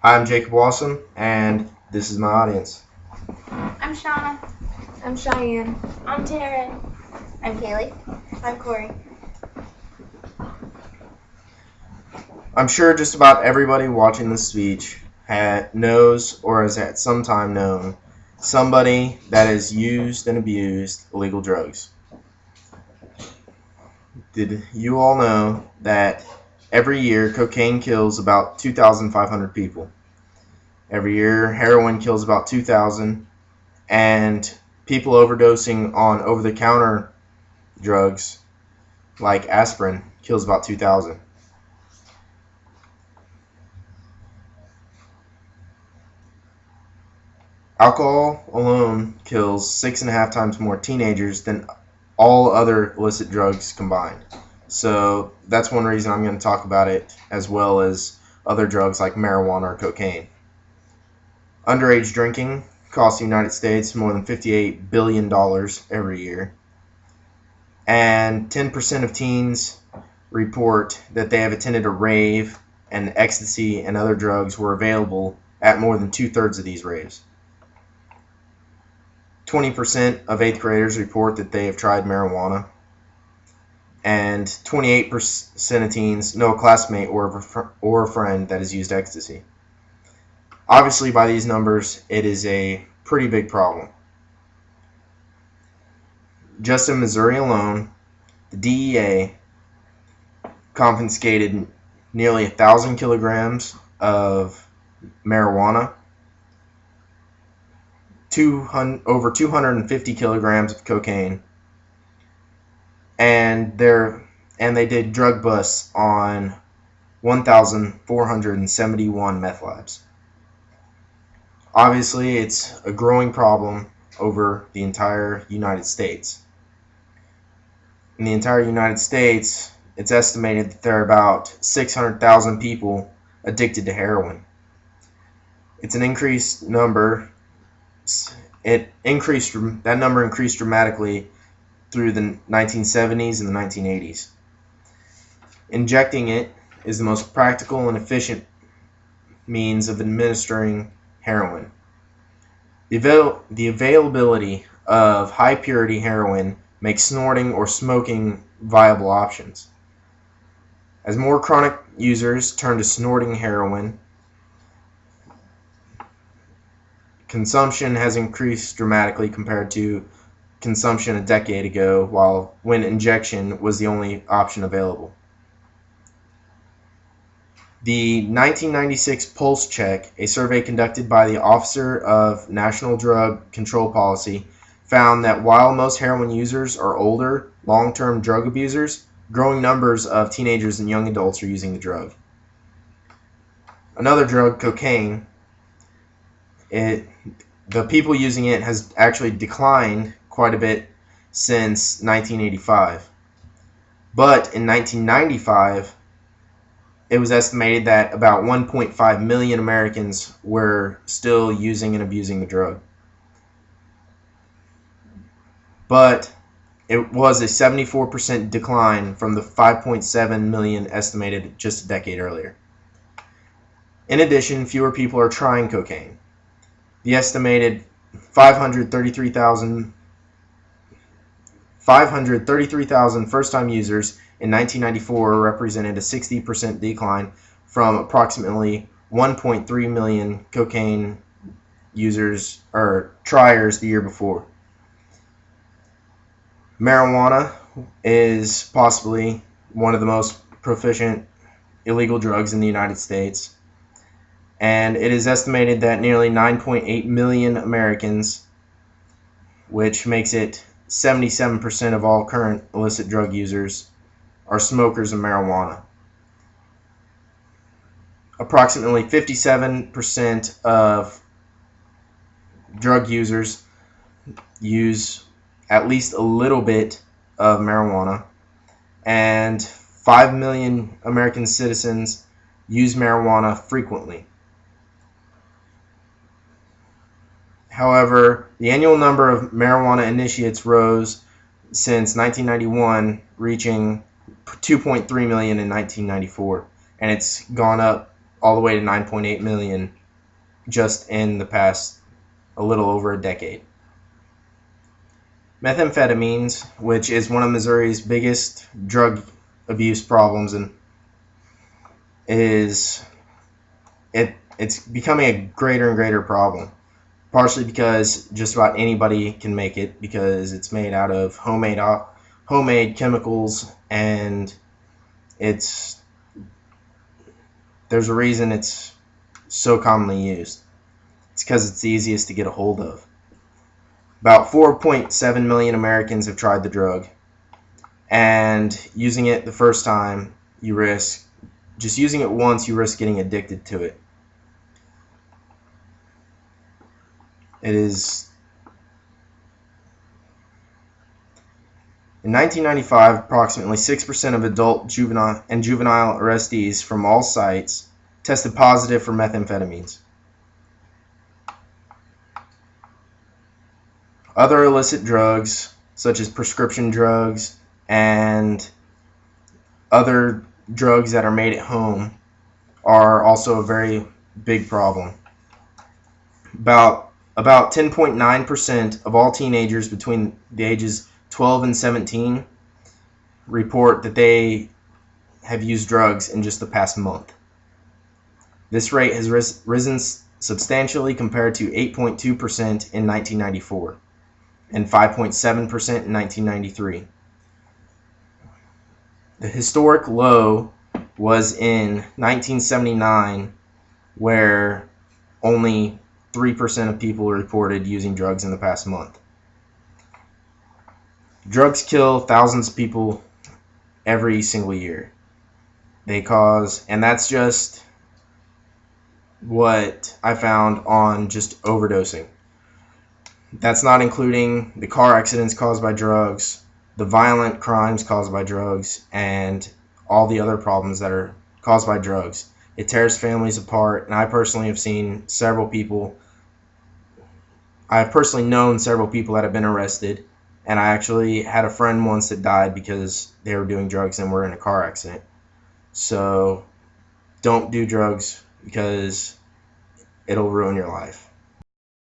I'm Jacob Walsum, and this is my audience. I'm Shauna. I'm Cheyenne. I'm Taryn. I'm Kaylee. I'm Corey. I'm sure just about everybody watching this speech knows or has at some time known somebody that has used and abused illegal drugs. Did you all know that every year cocaine kills about 2,500 people? Every year heroin kills about 2,000, and people overdosing on over-the-counter drugs like aspirin kills about 2,000. Alcohol alone kills 6.5 times more teenagers than all other illicit drugs combined. So that's one reason I'm going to talk about it, as well as other drugs like marijuana or cocaine. Underage drinking costs the United States more than $58 billion every year. And 10% of teens report that they have attended a rave, and ecstasy and other drugs were available at more than 2/3 of these raves. 20% of 8th graders report that they have tried marijuana, and 28% of teens know a classmate or a friend that has used ecstasy. Obviously, by these numbers, it is a pretty big problem. Just in Missouri alone, the DEA confiscated nearly 1,000 kilograms of marijuana, over 250 kilograms of cocaine, and they did drug busts on 1,471 meth labs. Obviously, it's a growing problem over the entire United States. In the entire United States, it's estimated that there are about 600,000 people addicted to heroin. It's an increased number. That number increased dramatically through the 1970s and the 1980s. Injecting it is the most practical and efficient means of administering heroin. The availability of high purity heroin makes snorting or smoking viable options. As more chronic users turn to snorting heroin, consumption has increased dramatically compared to consumption a decade ago, when injection was the only option available. The 1996 Pulse Check, a survey conducted by the Officer of National Drug Control Policy, found that while most heroin users are older, long-term drug abusers, growing numbers of teenagers and young adults are using the drug. Another drug, cocaine, the people using it has actually declined quite a bit since 1985. But in 1995, it was estimated that about 1.5 million Americans were still using and abusing the drug. But it was a 74% decline from the 5.7 million estimated just a decade earlier. In addition, fewer people are trying cocaine. The estimated 533,000 first-time users in 1994 represented a 60% decline from approximately 1.3 million cocaine users or triers the year before. Marijuana is possibly one of the most proficient illegal drugs in the United States, and it is estimated that nearly 9.8 million Americans, which makes it 77% of all current illicit drug users, are smokers of marijuana. Approximately 57% of drug users use at least a little bit of marijuana, and 5 million American citizens use marijuana frequently. However, the annual number of marijuana initiates rose since 1991, reaching 2.3 million in 1994, and it's gone up all the way to 9.8 million just in the past a little over a decade. Methamphetamines, which is one of Missouri's biggest drug abuse problems, and it's becoming a greater and greater problem. Partially because just about anybody can make it, because it's made out of homemade chemicals, and there's a reason it's so commonly used. It's because it's the easiest to get a hold of. About 4.7 million Americans have tried the drug, and using it the first time, just using it once, you risk getting addicted to it. It is In 1995, approximately 6% of adult juvenile arrestees from all sites tested positive for methamphetamines. Other illicit drugs, such as prescription drugs and other drugs that are made at home, are also a very big problem. About 10.9% of all teenagers between the ages 12 and 17 report that they have used drugs in just the past month. This rate has risen substantially compared to 8.2% in 1994 and 5.7% in 1993. The historic low was in 1979, where only 3% of people reported using drugs in the past month. Drugs kill thousands of people every single year. And that's just what I found on just overdosing. That's not including the car accidents caused by drugs, the violent crimes caused by drugs, and all the other problems that are caused by drugs. It tears families apart, and I personally have known several people that have been arrested, and I actually had a friend once that died because they were doing drugs and were in a car accident. So don't do drugs, because it'll ruin your life.